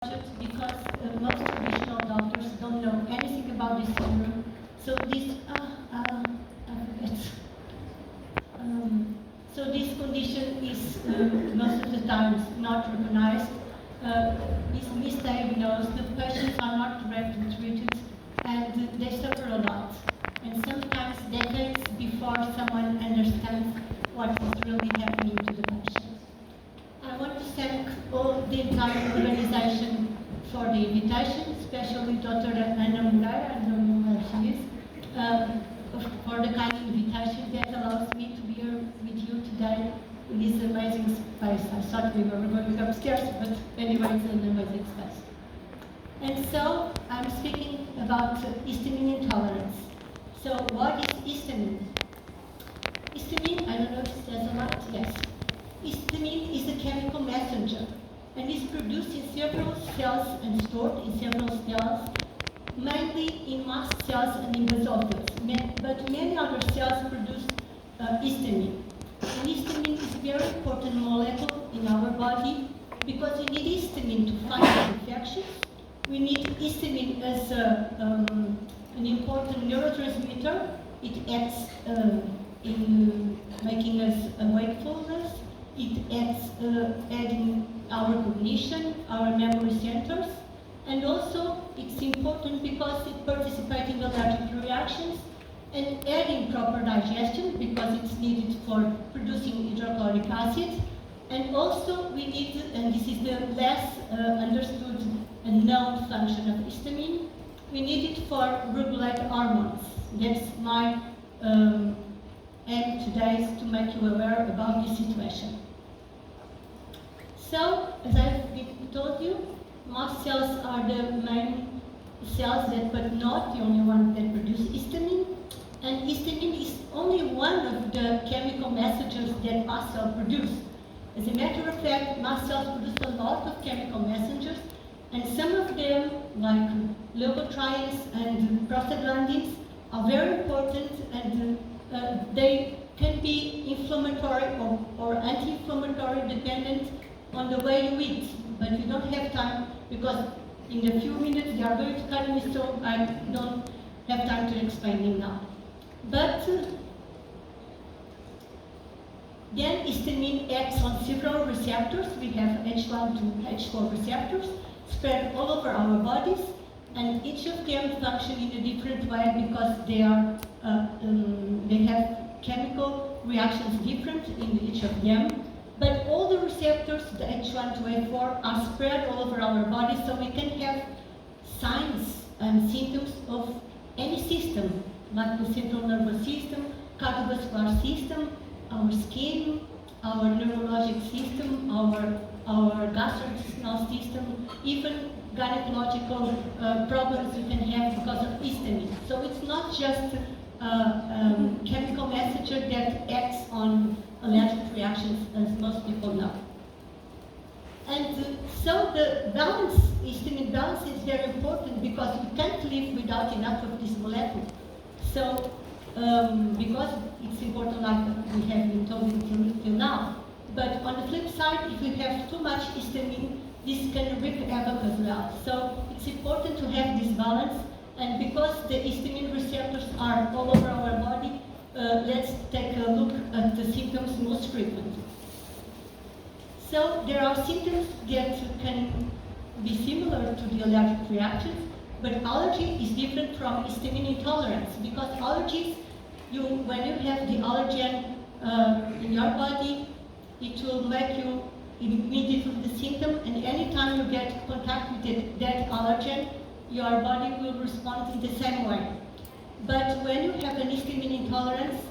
because most traditional doctors don't know anything about this syndrome. So this, I forget. So this condition is most of the times not recognized, is misdiagnosed, the patients are not correctly treated, and they suffer a lot. And sometimes decades before someone understands what is really happening to the patient. I want to thank all the entire organization for the invitation, especially Dr. Ivone Mirpuri, I don't know where she is, for the kind invitation that allows me to be here with you today in this amazing space. I thought we were going upstairs, but anyway, it's an amazing space. And so I'm speaking about histamine intolerance. So what is histamine? Histamine, I don't know if it says a lot, yes. Histamine is a chemical messenger and is produced in several cells and stored in several cells, mainly in mast cells and in basophils. But many other cells produce histamine. And histamine is a very important molecule in our body because we need histamine to fight infections. We need histamine as an important neurotransmitter. It acts in making us wakefulness. It adds adding our cognition, our memory centers, and also it's important because it participates in allergic reactions and adding proper digestion because it's needed for producing hydrochloric acid. And also we need, and this is the less understood and known function of histamine, we need it for regulate hormones. That's my aim today is to make you aware about this situation. So, as I've told you, mast cells are the main cells but not the only one that produce histamine. And histamine is only one of the chemical messengers that mast cells produce. As a matter of fact, mast cells produce a lot of chemical messengers, and some of them, like leukotrienes and prostaglandins, are very important, and they can be inflammatory or anti-inflammatory dependent on the way you eat. But we don't have time because in a few minutes they are going to cut me, so I don't have time to explain them now. But then histamine acts on several receptors. We have H1 to H4 receptors spread all over our bodies, and each of them function in a different way because they are they have chemical reactions different in each of them. But all the receptors, the H1 to H4, are spread all over our body, so we can have signs and symptoms of any system, like the central nervous system, cardiovascular system, our skin, our neurologic system, our gastrointestinal system, even gynecological problems you can have because of histamine. So it's not just a chemical messenger that acts on allergic reactions, as most people know. And so the balance, histamine balance, is very important because we can't live without enough of this molecule. So, because it's important, like we have been told till now. But on the flip side, if we have too much histamine, this can wreak havoc as well. So it's important to have this balance. And because the histamine receptors are all over our body, let's take a look at the symptoms most frequent. So there are symptoms that can be similar to the allergic reactions, but allergy is different from histamine intolerance because allergies, when you have the allergen in your body, it will make you immediately the symptom, and anytime you get contact with that allergen, your body will respond in the same way. But when you have an histamine intolerance,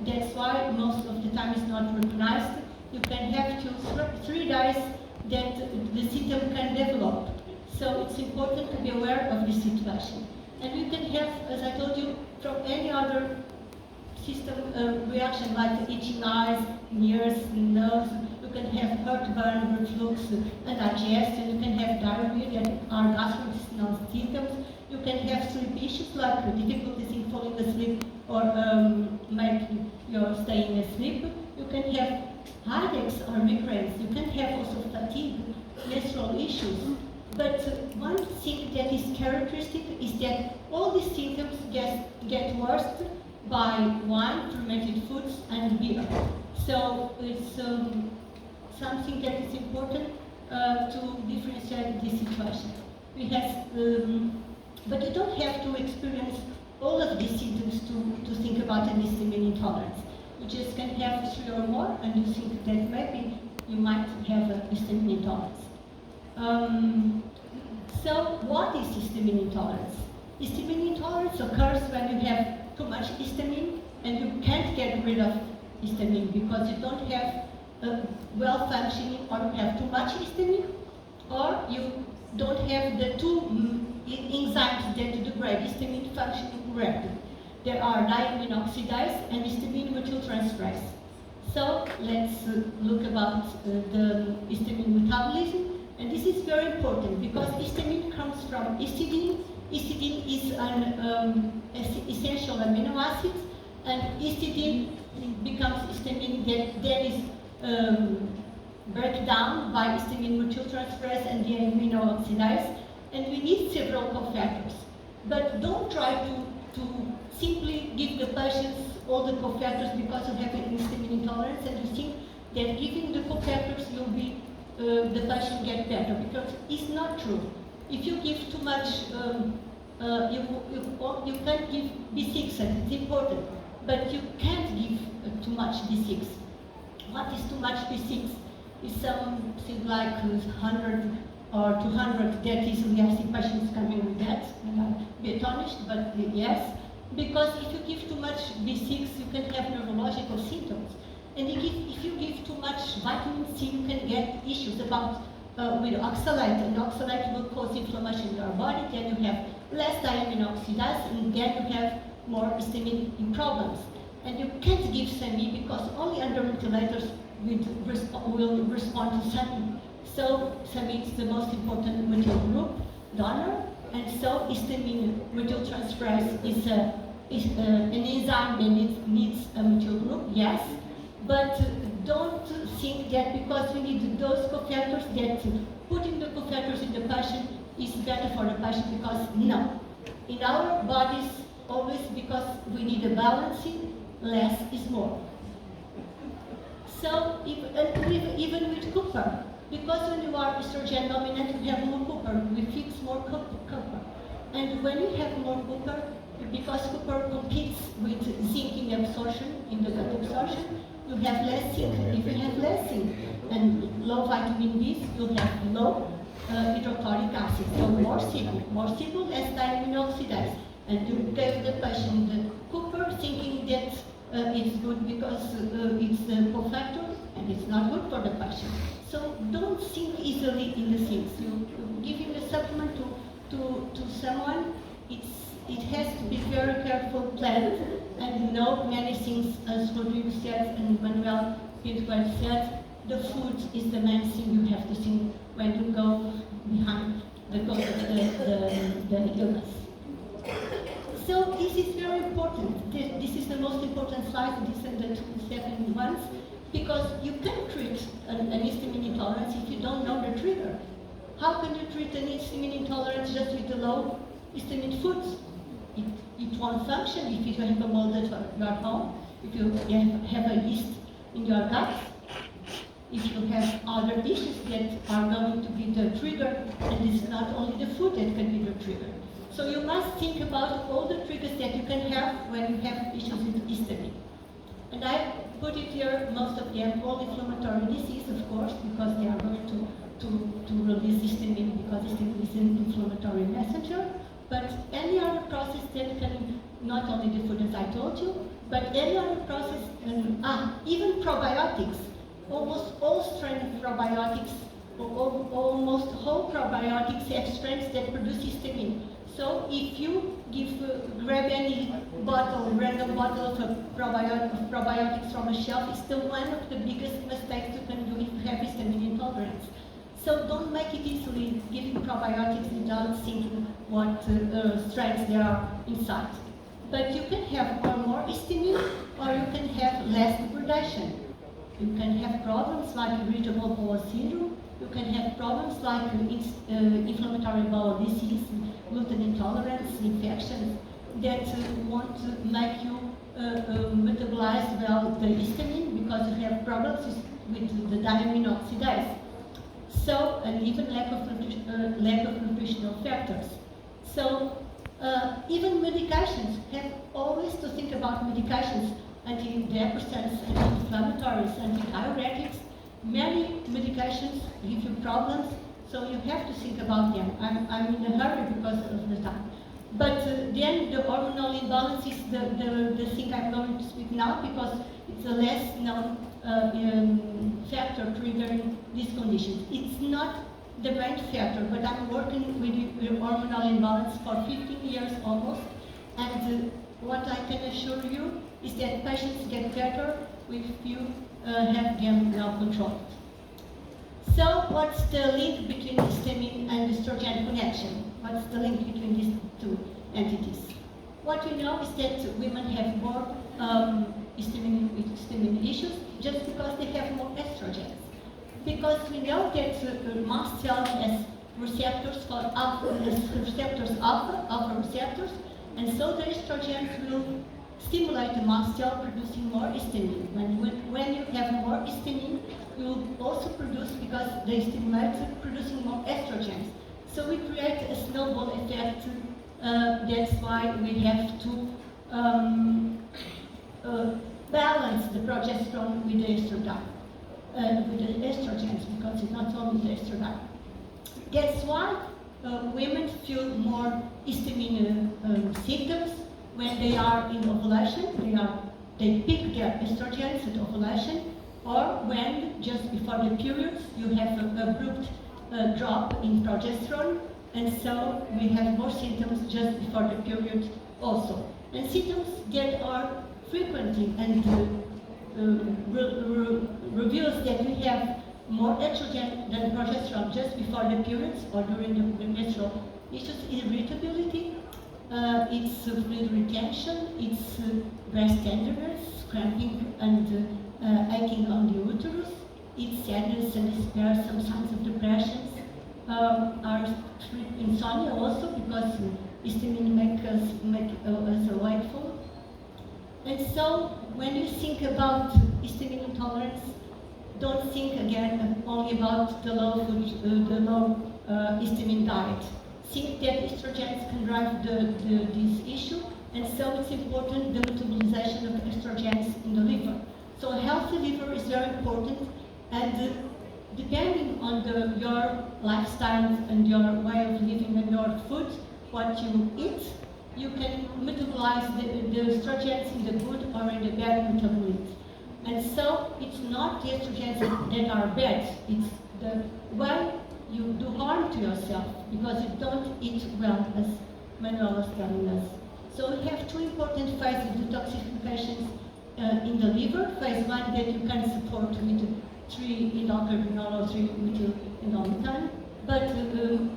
that's why most of the time it's not recognized, you can have 2 to 3 days that the symptom can develop. So it's important to be aware of this situation. And you can have, as I told you, from any other system reaction like itching eyes, ears, nose. You can have heartburn, reflux, indigestion. You can have diarrhea that are gastrointestinal symptoms. You can have sleep issues like difficulties in falling asleep or making your staying asleep. You can have headaches or migraines. You can have also fatigue, menstrual issues. But one thing that is characteristic is that all these symptoms get worse by wine, fermented foods, and beer. So it's something that is important to differentiate this situation. We have, but you don't have to experience all of these symptoms to think about an histamine intolerance. You just can have 3 or more, and you think that maybe you might have a histamine intolerance. So what is histamine intolerance? Histamine intolerance occurs when you have too much histamine and you can't get rid of histamine because you don't have a well-functioning, or you have too much histamine, or you don't have the two enzymes that degrade histamine functioning correctly. There are diamine oxidase and histamine methyltransferase. So let's look about the histamine metabolism. And this is very important because histamine comes from histidine. Histidine is an essential amino acid, and histidine becomes histamine that then is broken down by histamine methyltransferase and the amino oxidase. And we need several cofactors. But don't try to simply give the patients all the cofactors because you have an histamine intolerance and you think that giving the cofactors will be the patient get better, because it's not true. If you give too much, you can't give B6, and it's important, but you can't give too much B6. What is too much B6? It's something like 100 or 200 that easily I see patients coming with that, and I'll be astonished, but yes, because if you give too much B6, you can have neurological symptoms. And if you give too much vitamin C, you can get issues about with oxalate, and oxalate will cause inflammation in your body, then you have less diamine oxidase, and then you have more histamine problems. And you can't give SAMe because only underventilators will respond to SAMe. So SAMe is the most important methyl group donor, and so histamine methyltransferase is an enzyme that needs a methyl group, yes. But don't think that because we need those cofactors, that putting the cofactors in the patient is better for the patient, because no. In our bodies, always, because we need a balancing, less is more. So even with copper, because when you are estrogen dominant, you have more copper, we fix more copper. And when you have more copper, because copper competes with zinc in absorption, in the gut absorption, you have less zinc. If you have less zinc and low vitamin B, you have low hydrochloric acid. So more sickle, less diamine oxidase. And you gave the patient the copper thinking that it's good because it's a cofactor, and it's not good for the patient. So don't think easily in the things. You giving a supplement to someone, it has to be very careful planned, and know many things, as Rodrigo said and Manuel Pinto said. The food is the main thing you have to think when you go behind the cause of the illness. So this is very important. This is the most important slide, this and the 2 second ones, because you can treat an histamine intolerance if you don't know the trigger. How can you treat an histamine intolerance just with the low histamine foods? It won't function if you have a mold at your home, if you have a yeast in your gut, if you have other issues that are going to be the trigger, and it's not only the food that can be the trigger. So you must think about all the triggers that you can have when you have issues with histamine. And I put it here, most of them, all inflammatory disease, of course, because they are going to release histamine, because histamine is an inflammatory messenger. But any other process that can, not only the food as I told you, but any other process, even probiotics, almost all strains of probiotics, almost whole probiotics have strains that produce histamine. So if you grab any bottle, random bottle of probiotics from a shelf, it's the one of the biggest mistakes you can do if you have histamine intolerance. So don't make it easily giving probiotics without thinking what strains there are inside. But you can have more histamine, or you can have less degradation. You can have problems like irritable bowel syndrome, You can have problems like inflammatory bowel disease, gluten intolerance, infections that won't make you metabolize well the histamine because you have problems with the diamine oxidase. So, and even lack of nutritional factors. So, even medications, have always to think about medications, antidepressants, anti-inflammatories, antidiuretics. Many medications give you problems, so you have to think about them. I'm in a hurry because of the time. But then the hormonal imbalance is the thing I'm going to speak now because it's a less known factor triggering these conditions. It's not the main factor, but I'm working with hormonal imbalance for 15 years almost, and what I can assure you is that patients get better if you have them well controlled. So what's the link between histamine and estrogen connection? What's the link between these two entities? What we know is that women have more histamine issues just because they have more estrogens. Because we know that mast cells has receptors for alpha receptors, and so the estrogens will stimulate the mast cell producing more histamine. When you have more histamine, you will also produce, because they stimulate producing more estrogens. So we create a snowball effect. That's why we have to balance the progesterone with the estrogen. With the estrogens, because it's not only the estrogen. That's why women feel more histamine symptoms when they are in ovulation. They peak their estrogens at ovulation, or when just before the periods you have an abrupt drop in progesterone, and so we have more symptoms just before the period also. And symptoms that are frequently and reveals that we have more estrogen than progesterone just before the periods or during the menstrual issues: irritability, it's fluid retention, it's breast tenderness, cramping and aching on the uterus, it's sadness and despair, some signs of depressions, are insomnia also, because histamine makes us wakeful. And so, when you think about histamine intolerance, don't think again only about the low histamine diet. Think that estrogens can drive this issue, and so it's important the metabolization of estrogens in the liver. So a healthy liver is very important, and depending on your lifestyle and your way of living and your food, what you eat, you can metabolize the estrogens in the good or in the bad metabolites. And so it's not the estrogens that are bad, it's the way you do harm to yourself because you don't eat well, as Manuel was telling us. So we have two important phases of detoxifications in the liver. Phase 1 that you can support with 3-indolcarbinol or 3-methyl-indolmetane. But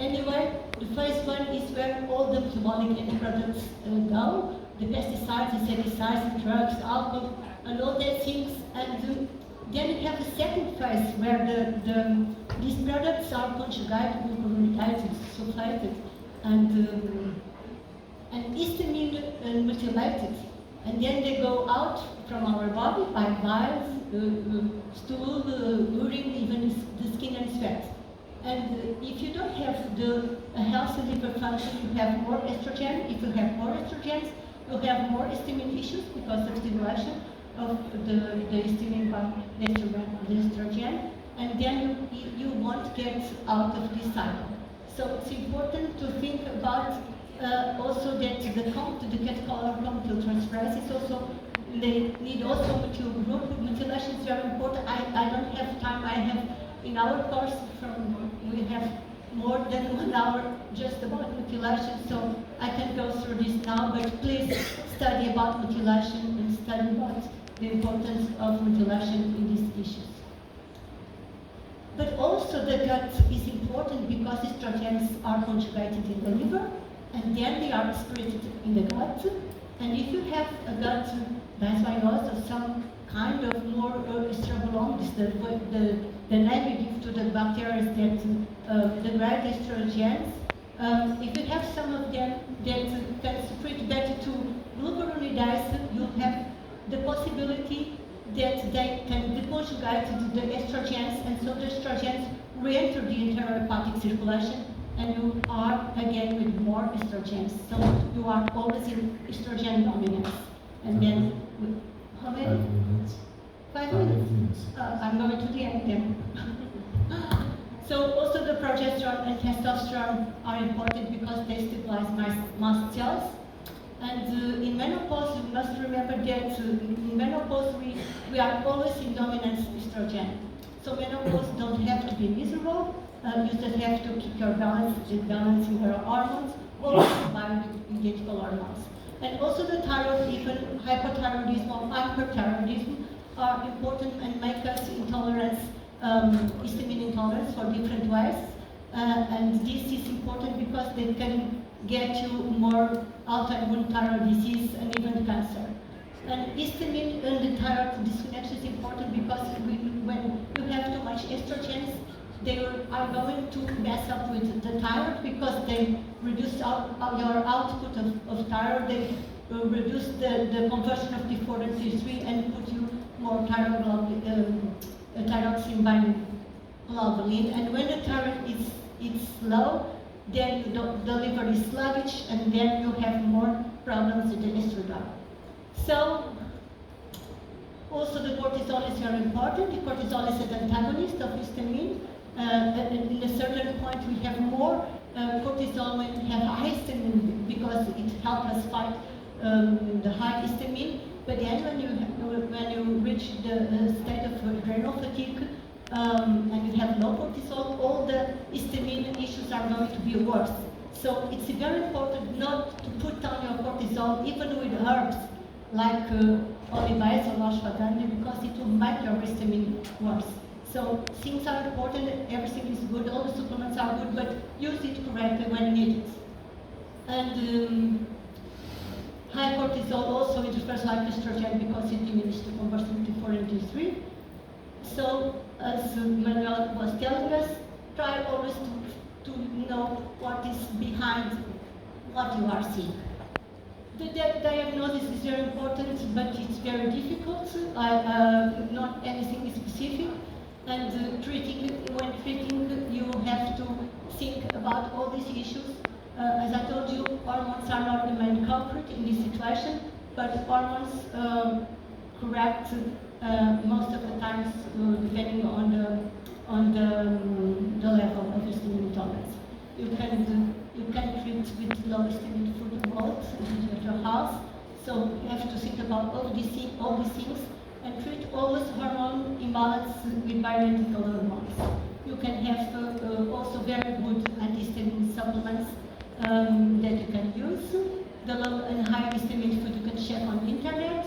anyway, the phase 1 is where all the metabolic end products go, the pesticides, insecticides, drugs, alcohol, and all that things. And then you have a second phase where these products are conjugated, glucuronidated, sulfated, and histamine methylated. And then they go out from our body by bile, stool, urine, even the skin and sweat. And if you don't have a healthy liver function, you have more estrogen. If you have more estrogens, you have more histamine issues because of stimulation of the histamine by the estrogen. And then you won't get out of this cycle. So it's important to think about also that the catechol-aromatic transferase is also, they need also methyl group. Methylation is very important. I don't have time. I have in our course we have more than 1 hour just about methylation, so I can go through this now, but please study about methylation and study about the importance of methylation in these issues. But also the gut is important because estrogens are conjugated in the liver, and then they are excreted in the gut. And if you have a gut dysbiosis or some kind of more estrobolons, the name we give to the bacteria is that the right estrogens. If you have some of them that can secrete better to glucuronidase, you have the possibility that they can deconjugate the estrogens, and so the estrogens re-enter the intrahepatic circulation, and you are again with more estrogens. So you are always in estrogen dominance. And then, how many? 5 minutes. 5 5 minutes? minutes. I'm going to the end then. So also the progesterone and testosterone are important because they stabilize mast cells. And in menopause, you must remember that in menopause we are always in dominance estrogen. So menopause don't have to be miserable. You just have to keep your balancing your hormones, always combined with identical hormones. And also the thyroid, even hypothyroidism or hyperthyroidism are important and make us intolerance, histamine intolerance for different ways. And this is important because they can get you more autoimmune thyroid disease and even cancer. And histamine and the thyroid disconnection is important because when you have too much estrogens, they are going to mess up with the thyroid because they reduce your output of thyroid, they reduce the conversion of T4 and T3 and put you more thyroxine binding globulin. And when the thyroid is low, then the liver is sluggish, and then you have more problems with the estrogen. So, also the cortisol is very important. The cortisol is an antagonist of histamine. In a certain point we have more cortisol when we have high histamine because it helps us fight the high histamine. But then when you reach the state of adrenal fatigue and you have low cortisol, all the histamine issues are going to be worse. So it's very important not to put down your cortisol even with herbs like olive or ashwagandha because it will make your histamine worse. So things are important, everything is good, all the supplements are good, but use it correctly when needed. And high cortisol also it refers like estrogen because it diminishes the conversion to T4 and T3. So as Manuel was telling us, try always to know what is behind what you are seeing. The diagnosis is very important, but it's very difficult. Not anything is specific. And when treating, you have to think about all these issues. As I told you, hormones are not the main culprit in this situation, but hormones correct most of the times depending on the level of histamine intolerance. You can treat with low histamine food both at your house. So you have to think about all these things. And treat always hormone imbalance with bioidentical hormones. You can have also very good antihistamine supplements that you can use. The low and high histamine food you can check on the internet.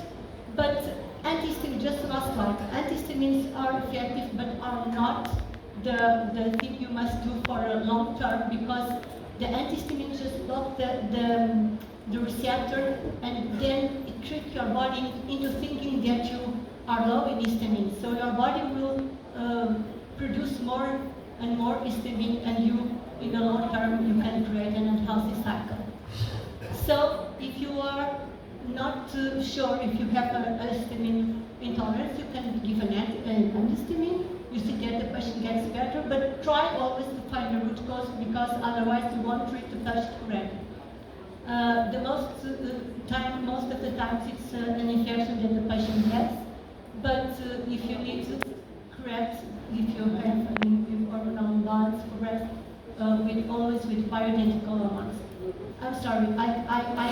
But antihistamine, just last slide, antihistamines are effective but are not the thing you must do for a long term because the antihistamine just block the receptor and then it tricks your body into thinking that you are low in histamine. So your body will produce more and more histamine and you, in the long term, you can create an unhealthy cycle. So if you are not sure if you have a histamine intolerance, you can give an antihistamine. You see that the patient gets better, but try always to find the root cause because otherwise you won't treat the patient correctly. Most of the times it's an infection that the patient has, but if you need to correct, if you have an hormonal imbalance, correct always with bioidentical hormones. I'm sorry, I